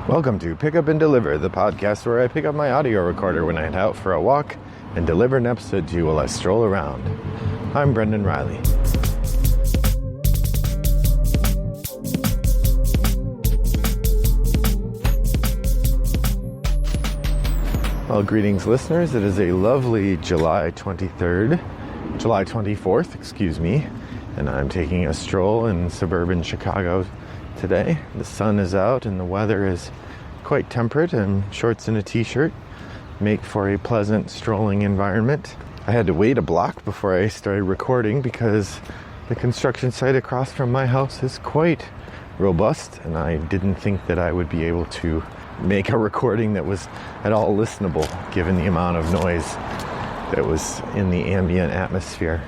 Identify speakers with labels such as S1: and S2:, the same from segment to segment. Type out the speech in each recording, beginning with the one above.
S1: Welcome to Pick Up and Deliver, the podcast where I pick up my audio recorder when I head out for a walk and deliver an episode to you while I stroll around. I'm Brendan Riley. Well, greetings listeners. It is a lovely July 24th, and I'm taking a stroll in suburban Chicago today. The sun is out and the weather is quite temperate, and shorts and a t-shirt make for a pleasant strolling environment. I had to wait a block before I started recording because the construction site across from my house is quite robust, and I didn't think that I would be able to make a recording that was at all listenable given the amount of noise that was in the ambient atmosphere.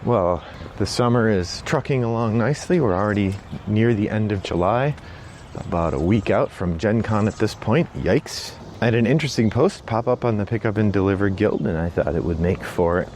S1: Well, the summer is trucking along nicely. We're already near the end of July, about a week out from Gen Con at this point. Yikes. I had an interesting post pop up on the Pick Up and Deliver Guild, and I thought it would make for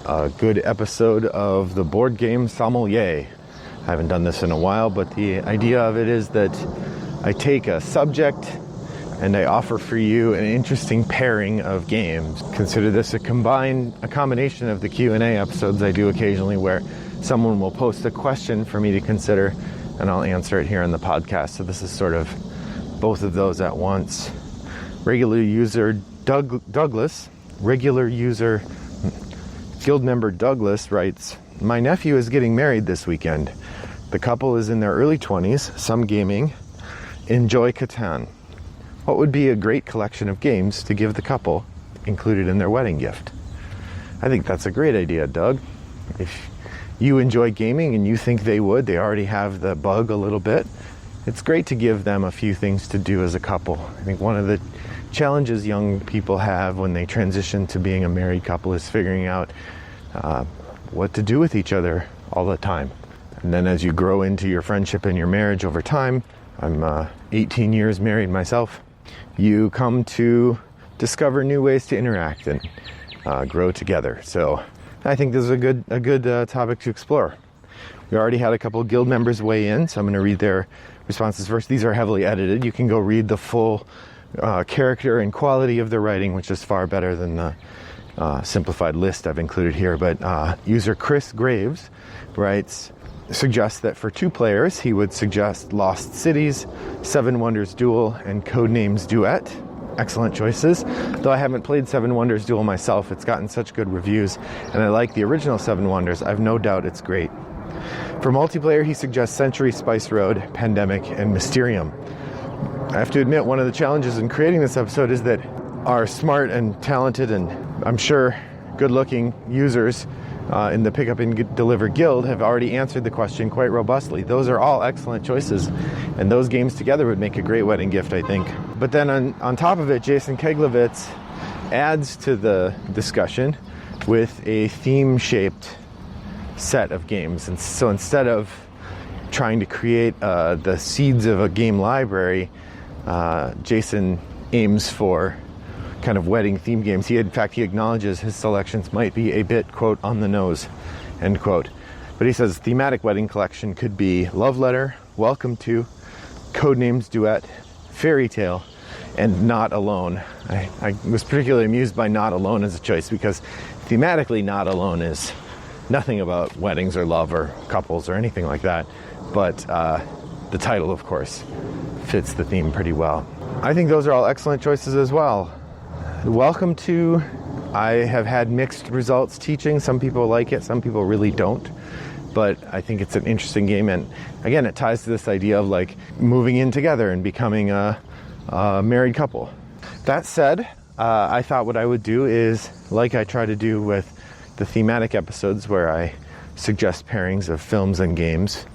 S1: a good episode of the board game Sommelier. I haven't done this in a while, but the idea of it is that I take a subject and I offer for you an interesting pairing of games. Consider this a combination of the Q&A episodes I do occasionally, where someone will post a question for me to consider and I'll answer it here on the podcast. So this is sort of both of those at once. Regular user Douglas, guild member Douglas writes, "My nephew is getting married this weekend. The couple is in their early 20s, some gaming, enjoy Catan. What would be a great collection of games to give the couple included in their wedding gift?" I think that's a great idea, Doug. If you enjoy gaming and you think they would, they already have the bug a little bit, it's great to give them a few things to do as a couple. I think one of the challenges young people have when they transition to being a married couple is figuring out what to do with each other all the time. And then as you grow into your friendship and your marriage over time, I'm 18 years married myself, you come to discover new ways to interact and grow together. So I think this is a good topic to explore. We already had a couple of guild members weigh in, so I'm going to read their responses first. These are heavily edited. You can go read the full character and quality of the writing, which is far better than the simplified list I've included here. But user Chris Graves suggests that for 2 players, he would suggest Lost Cities, Seven Wonders Duel, and Codenames Duet. Excellent choices. Though I haven't played Seven Wonders Duel myself, it's gotten such good reviews, and I like the original Seven Wonders. I've no doubt it's great. For multiplayer, he suggests Century, Spice Road, Pandemic, and Mysterium. I have to admit, one of the challenges in creating this episode is that our smart and talented and, I'm sure, good-looking users in the Pick Up and Deliver Guild have already answered the question quite robustly. Those are all excellent choices, and those games together would make a great wedding gift, I think. But then on top of it, Jason Keglovitz adds to the discussion with a theme-shaped set of games. And so instead of trying to create the seeds of a game library, Jason aims for kind of wedding theme games. He acknowledges his selections might be a bit, quote, on the nose, end quote. But he says thematic wedding collection could be Love Letter, Welcome to, Codenames Duet, Fairy Tale, and Not Alone. I was particularly amused by Not Alone as a choice because thematically Not Alone is nothing about weddings or love or couples or anything like that. But the title, of course, fits the theme pretty well. I think those are all excellent choices as well. Welcome to, I have had mixed results teaching. Some people like it, some people really don't. But I think it's an interesting game, and again, it ties to this idea of like moving in together and becoming a married couple. That said, I thought what I would do is, like I try to do with the thematic episodes where I suggest pairings of films and games,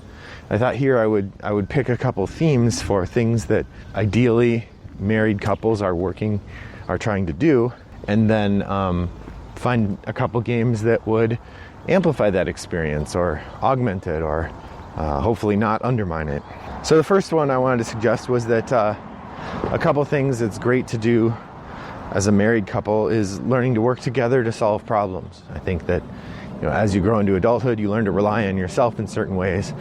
S1: I thought here I would pick a couple themes for things that ideally married couples are trying to do, and then find a couple games that would amplify that experience or augment it or hopefully not undermine it. So the first one I wanted to suggest was that a couple things that's great to do as a married couple is learning to work together to solve problems. I think that as you grow into adulthood, you learn to rely on yourself in certain ways,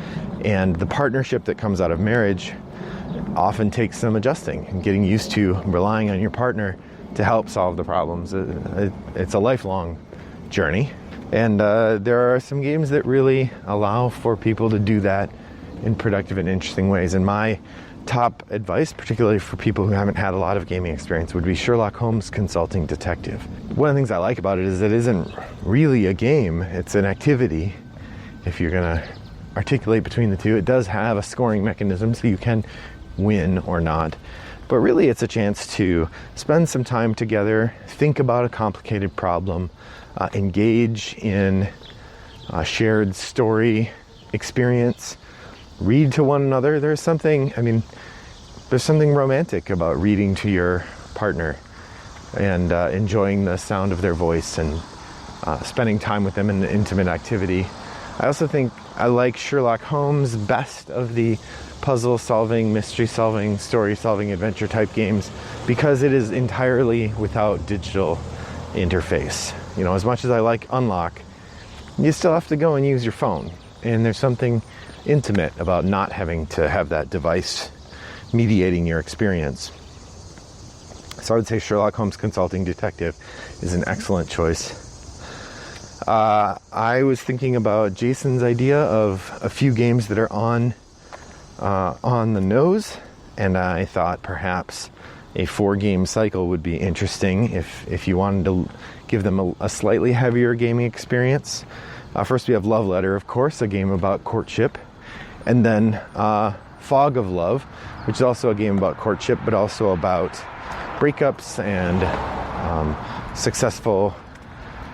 S1: and the partnership that comes out of marriage often takes some adjusting and getting used to relying on your partner to help solve the problems. It's a lifelong journey. And there are some games that really allow for people to do that in productive and interesting ways. And my top advice, particularly for people who haven't had a lot of gaming experience, would be Sherlock Holmes Consulting Detective. One of the things I like about it is it isn't really a game, it's an activity. If you're gonna articulate between the two, it does have a scoring mechanism so you can win or not. But really it's a chance to spend some time together, think about a complicated problem, engage in a shared story experience, read to one another. There's something romantic about reading to your partner and enjoying the sound of their voice and spending time with them in an intimate activity. I also think I like Sherlock Holmes best of the puzzle solving, mystery solving, story solving, adventure type games because it is entirely without digital interface. You know, as much as I like Unlock, you still have to go and use your phone. And there's something intimate about not having to have that device mediating your experience. So I would say Sherlock Holmes Consulting Detective is an excellent choice. I was thinking about Jason's idea of a few games that are on the nose, and I thought perhaps a 4-game cycle would be interesting if you wanted to give them a slightly heavier gaming experience. First we have Love Letter, of course, a game about courtship, and then Fog of Love, which is also a game about courtship, but also about breakups and successful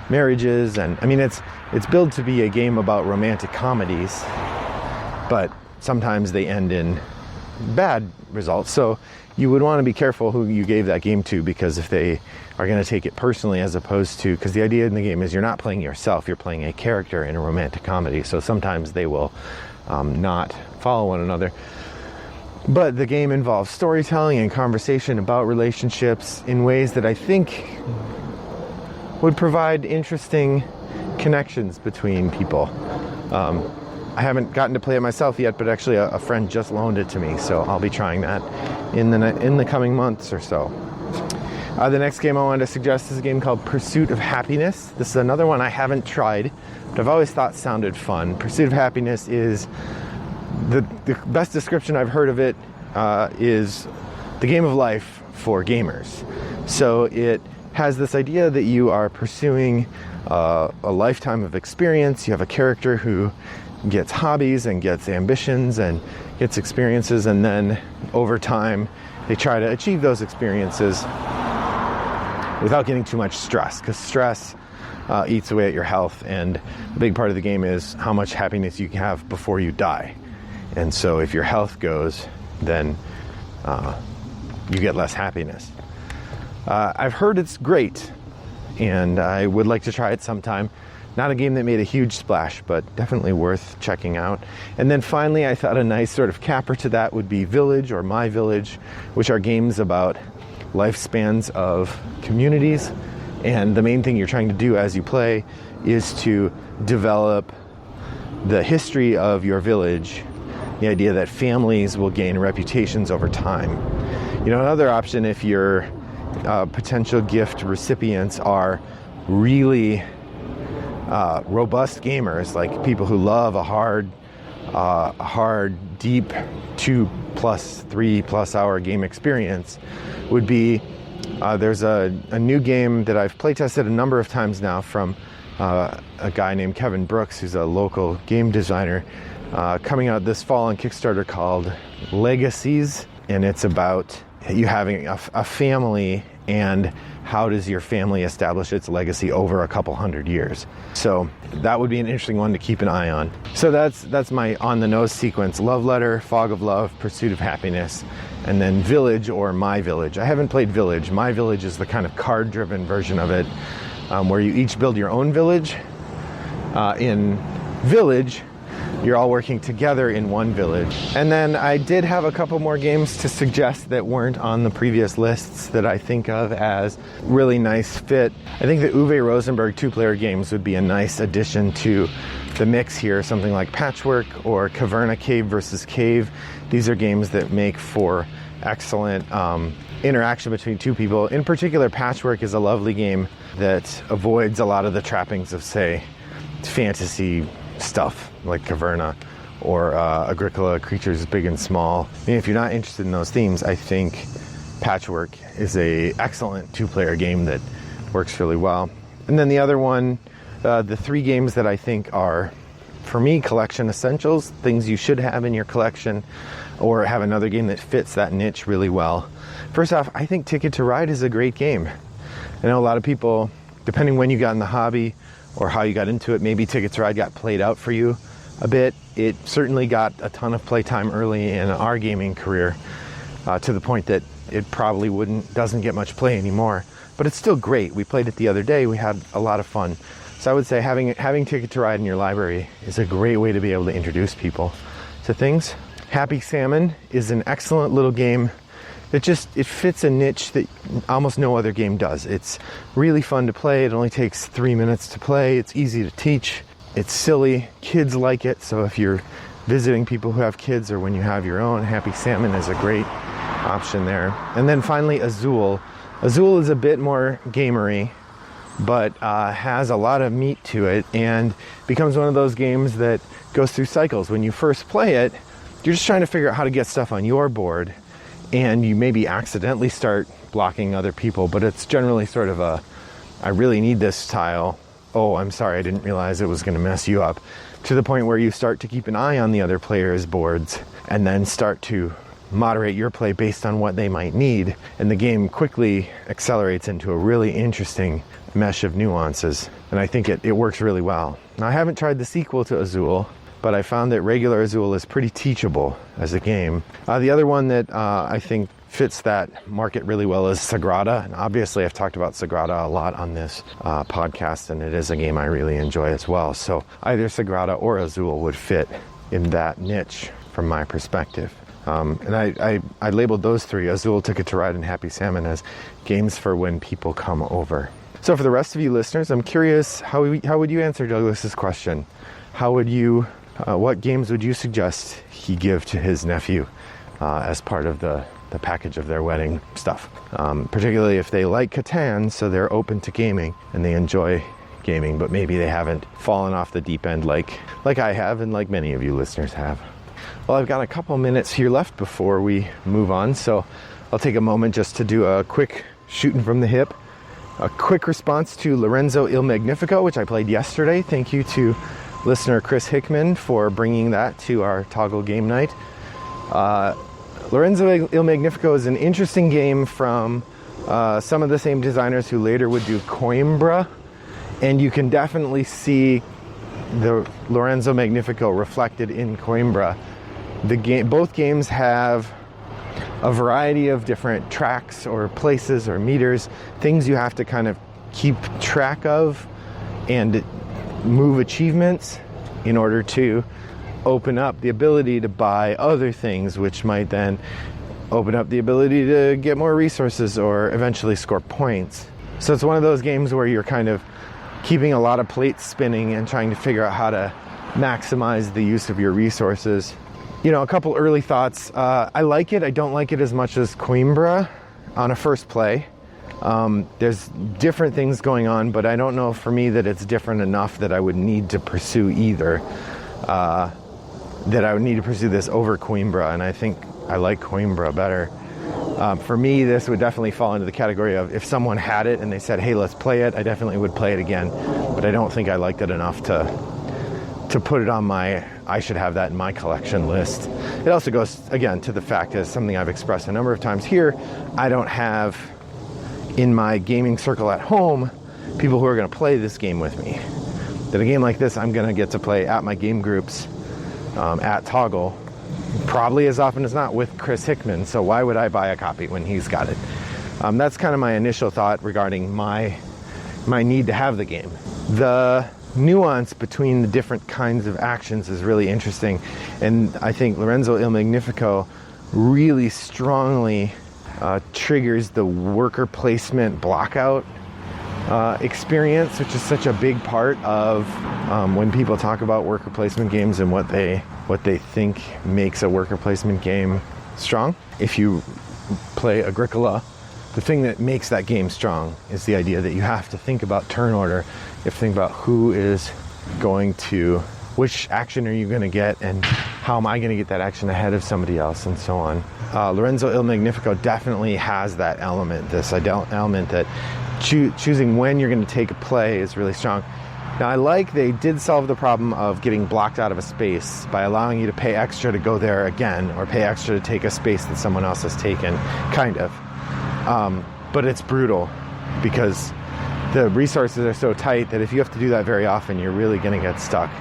S1: marriages. And I mean, it's billed to be a game about romantic comedies, but sometimes they end in bad results. So you would want to be careful who you gave that game to, because if they are going to take it personally, as opposed to, because the idea in the game is you're not playing yourself, you're playing a character in a romantic comedy. So sometimes they will not follow one another. But the game involves storytelling and conversation about relationships in ways that I think would provide interesting connections between people. I haven't gotten to play it myself yet, but actually a friend just loaned it to me, so I'll be trying that in the coming months or so. The next game I wanted to suggest is a game called Pursuit of Happiness. This is another one I haven't tried, but I've always thought sounded fun. Pursuit of Happiness is the best description I've heard of it is the game of life for gamers. So it has this idea that you are pursuing a lifetime of experience. You have a character who gets hobbies and gets ambitions and gets experiences, and then over time they try to achieve those experiences without getting too much stress, because stress eats away at your health, and a big part of the game is how much happiness you have before you die. And so if your health goes, then you get less happiness. I've heard it's great, and I would like to try it sometime. Not a game that made a huge splash, but definitely worth checking out. And then finally, I thought a nice sort of capper to that would be Village or My Village, which are games about lifespans of communities. And the main thing you're trying to do as you play is to develop the history of your village, the idea that families will gain reputations over time. You know, another option, if your potential gift recipients are really robust gamers, like people who love a hard, deep 2+, 3+ hour game experience, would be there's a new game that I've playtested a number of times now from a guy named Kevin Brooks, who's a local game designer, coming out this fall on Kickstarter, called Legacies, and it's about you having a family and how does your family establish its legacy over a couple hundred years. So that would be an interesting one to keep an eye on. So that's my on the nose sequence: Love Letter, Fog of Love, Pursuit of Happiness, and then Village or My Village. I haven't played Village. My Village is the kind of card driven version of it, where you each build your own village. In Village, you're all working together in one village. And then I did have a couple more games to suggest that weren't on the previous lists that I think of as really nice fit. I think the Uwe Rosenberg 2-player games would be a nice addition to the mix here. Something like Patchwork or Caverna Cave versus Cave. These are games that make for excellent interaction between two people. In particular, Patchwork is a lovely game that avoids a lot of the trappings of, say, fantasy stuff like Caverna or Agricola, Creatures Big and Small. I mean, if you're not interested in those themes, I think Patchwork is a excellent two-player game that works really well. And then the other one, the three games that I think are, for me, collection essentials, things you should have in your collection, or have another game that fits that niche really well. First off, I think Ticket to Ride is a great game. I know a lot of people, depending when you got in the hobby or how you got into it, maybe Ticket to Ride got played out for you a bit. It certainly got a ton of playtime early in our gaming career, to the point that it probably doesn't get much play anymore. But it's still great. We played it the other day. We had a lot of fun. So I would say having Ticket to Ride in your library is a great way to be able to introduce people to things. Happy Salmon is an excellent little game that it fits a niche that almost no other game does. It's really fun to play. It only takes 3 minutes to play. It's easy to teach. It's silly. Kids like it. So if you're visiting people who have kids or when you have your own, Happy Salmon is a great option there. And then finally, Azul. Azul is a bit more gamery, but has a lot of meat to it and becomes one of those games that goes through cycles. When you first play it, you're just trying to figure out how to get stuff on your board, and you maybe accidentally start blocking other people, but it's generally sort of I really need this tile. Oh, I'm sorry, I didn't realize it was going to mess you up, to the point where you start to keep an eye on the other players' boards and then start to moderate your play based on what they might need, and the game quickly accelerates into a really interesting mesh of nuances, and I think it works really well. Now, I haven't tried the sequel to Azul, but I found that regular Azul is pretty teachable as a game. The other one that I think fits that market really well is Sagrada, and obviously I've talked about Sagrada a lot on this podcast, and it is a game I really enjoy as well. So either Sagrada or Azul would fit in that niche from my perspective. And I labeled those three, Azul, Ticket to Ride, and Happy Salmon, as games for when people come over. So for the rest of you listeners, I'm curious, how would you answer Douglas's question? What games would you suggest he give to his nephew as part of the package of their wedding stuff? Particularly if they like Catan, so they're open to gaming and they enjoy gaming, but maybe they haven't fallen off the deep end like I have and like many of you listeners have. Well, I've got a couple minutes here left before we move on, so I'll take a moment just to do a quick shooting from the hip. A quick response to Lorenzo Il Magnifico, which I played yesterday. Thank you to listener Chris Hickman for bringing that to our Toggle game night. Lorenzo Il Magnifico is an interesting game from some of the same designers who later would do Coimbra, and you can definitely see the Lorenzo Magnifico reflected in Coimbra. Both games have a variety of different tracks or places or meters, things you have to kind of keep track of and move achievements in order to open up the ability to buy other things, which might then open up the ability to get more resources or eventually score points. So it's one of those games where you're kind of keeping a lot of plates spinning and trying to figure out how to maximize the use of your resources. You know, a couple early thoughts. I like it. I don't like it as much as Coimbra on a first play. There's different things going on, but I don't know for me that it's different enough that I would need to pursue either. That I would need to pursue this over Coimbra, and I think I like Coimbra better. For me, this would definitely fall into the category of if someone had it and they said, hey, let's play it, I definitely would play it again. But I don't think I liked it enough to put it on my I should have that in my collection list. It also goes, again, to the fact, as something I've expressed a number of times here, I don't have in my gaming circle at home people who are going to play this game with me. That a game like this I'm going to get to play at my game groups at Toggle, probably as often as not with Chris Hickman, so why would I buy a copy when he's got it? That's kind of my initial thought regarding my need to have the game. The nuance between the different kinds of actions is really interesting, and I think Lorenzo Il Magnifico really strongly triggers the worker placement blockout experience, which is such a big part of when people talk about worker placement games and what they think makes a worker placement game strong. If you play Agricola, the thing that makes that game strong is the idea that you have to think about turn order. You have to think about which action are you going to get, and how am I going to get that action ahead of somebody else, and so on. Lorenzo Il Magnifico definitely has that element, this element that choosing when you're going to take a play is really strong. Now, they did solve the problem of getting blocked out of a space by allowing you to pay extra to go there again, or pay extra to take a space that someone else has taken, kind of. But it's brutal because the resources are so tight that if you have to do that very often, you're really going to get stuck.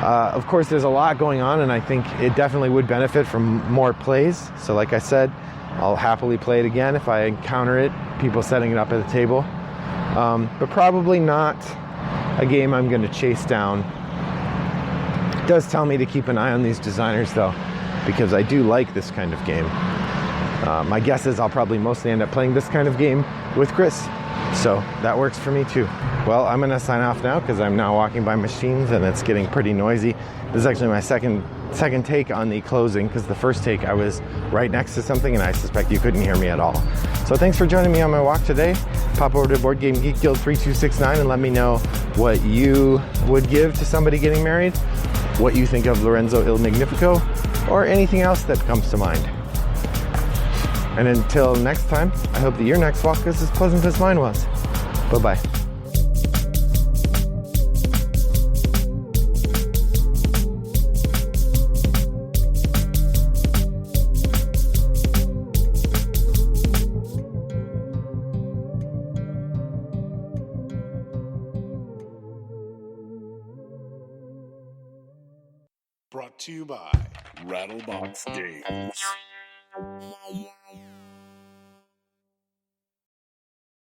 S1: Of course, there's a lot going on, and I think it definitely would benefit from more plays. So like I said, I'll happily play it again if I encounter it, people setting it up at the table. But probably not a game I'm going to chase down. It does tell me to keep an eye on these designers, though, because I do like this kind of game. My guess is I'll probably mostly end up playing this kind of game with Chris. So that works for me too. Well, I'm going to sign off now because I'm now walking by machines and it's getting pretty noisy. This is actually my second take on the closing, because the first take I was right next to something and I suspect you couldn't hear me at all. So thanks for joining me on my walk today. Pop over to Board Game Geek Guild 3269 and let me know what you would give to somebody getting married, what you think of Lorenzo Il Magnifico, or anything else that comes to mind. And until next time, I hope that your next walk is as pleasant as mine was. Bye-bye.
S2: Brought to you by Rattlebox Games.